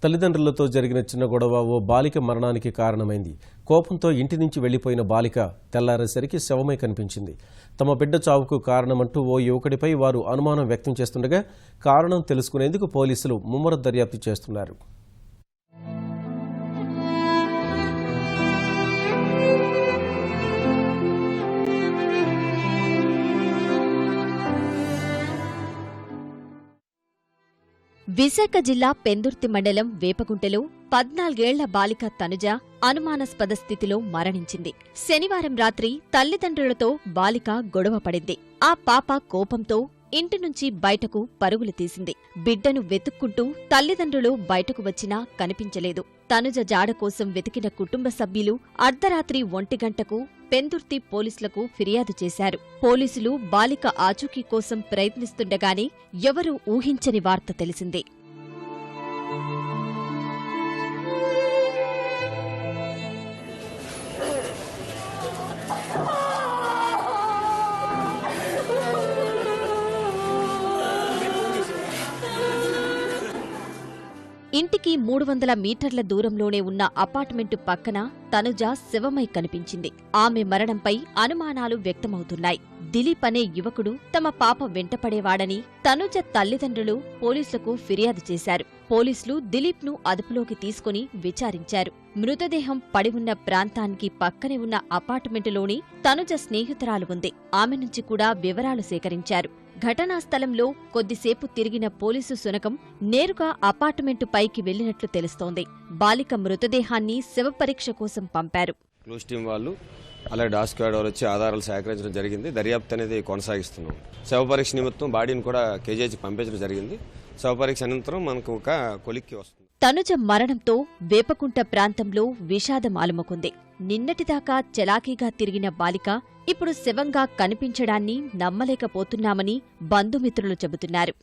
తల్లిదండ్రులతో జరిగిన చిన్న గొడవ ఓ బాలిక మరణానికి కారణమైంది. కోపంతో ఇంటి నుంచి వెళ్లిపోయిన బాలిక తెల్లారేసరికి శవమై కనిపించింది. తమ బిడ్డ చావుకు కారణమంటూ ఓ యువకుడిపై వారు అనుమానం వ్యక్తం చేస్తుండగా కారణం తెలుసుకునేందుకు పోలీసులు ముమ్మర దర్యాప్తు చేస్తున్నారు. విశాఖ జిల్లా పెందుర్తి మండలం వేపగుంటలో 14 ఏళ్ల బాలిక తనుజ అనుమానాస్పద స్థితిలో మరణించింది. శనివారం రాత్రి తల్లిదండ్రులతో బాలిక గొడవ పడింది. ఆ పాప కోపంతో ఇంటి నుంచి బయటకు పరుగులు తీసింది. బిడ్డను వెతుక్కుంటూ తల్లిదండ్రులు బయటకు వచ్చినా కనిపించలేదు. తనుజ జాడ కోసం వెతికిన కుటుంబ సభ్యులు అర్ధరాత్రి 1 గంటకు పెందుర్తి పోలీసులకు ఫిర్యాదు చేశారు. పోలీసులు బాలిక ఆచూకీ కోసం ప్రయత్నిస్తుండగానే ఎవరూ ఊహించని వార్త తెలిసింది. ఇంటికి 300 మీటర్ల దూరంలోనే ఉన్న అపార్ట్మెంటు పక్కన తనుజ శవమై కనిపించింది. ఆమె మరణంపై అనుమానాలు వ్యక్తమవుతున్నాయి. దిలీప్ అనే యువకుడు తమ పాప వెంటపడేవాడని తనుజ తల్లిదండ్రులు పోలీసులకు ఫిర్యాదు చేశారు. పోలీసులు దిలీప్ను అదుపులోకి తీసుకుని విచారించారు. మృతదేహం పడి ఉన్న ప్రాంతానికి పక్కనే ఉన్న అపార్ట్మెంటులోని తనుజ స్నేహితురాలు ఉంది. ఆమె నుంచి కూడా వివరాలు సేకరించారు. ఘటనా స్థలంలో కొద్దిసేపు తిరిగిన పోలీసు శునకం నేరుగా అపార్ట్మెంటు పైకి వెళ్లినట్లు తెలుస్తోంది. బాలిక మృతదేహాన్ని శవపరీక్ష కోసం పంపారు. క్లూస్ టీం వాళ్ళు అలాగే డాస్క్ స్క్వాడ్ వాళ్ళు వచ్చి ఆధారాలు సేకరించడం జరిగింది. దర్యాప్తు అనేది కొనసాగిస్తున్నాం. శవపరీక్ష నిమిత్తం బాడీని కూడా కేజీహెచ్కి పంపించడం జరిగింది. శవపరీక్ష అనంతరం మనకు ఒక కొలిక్కి వస్తుంది. తనుజ మరణంతో వేపకుంట ప్రాంతంలో విషాదం అలుముకుంది. నిన్నటిదాకా చలాకీగా తిరిగిన బాలిక ఇప్పుడు శవంగా కనిపించడాన్ని నమ్మలేకపోతున్నామని బంధుమిత్రులు చెబుతున్నారు.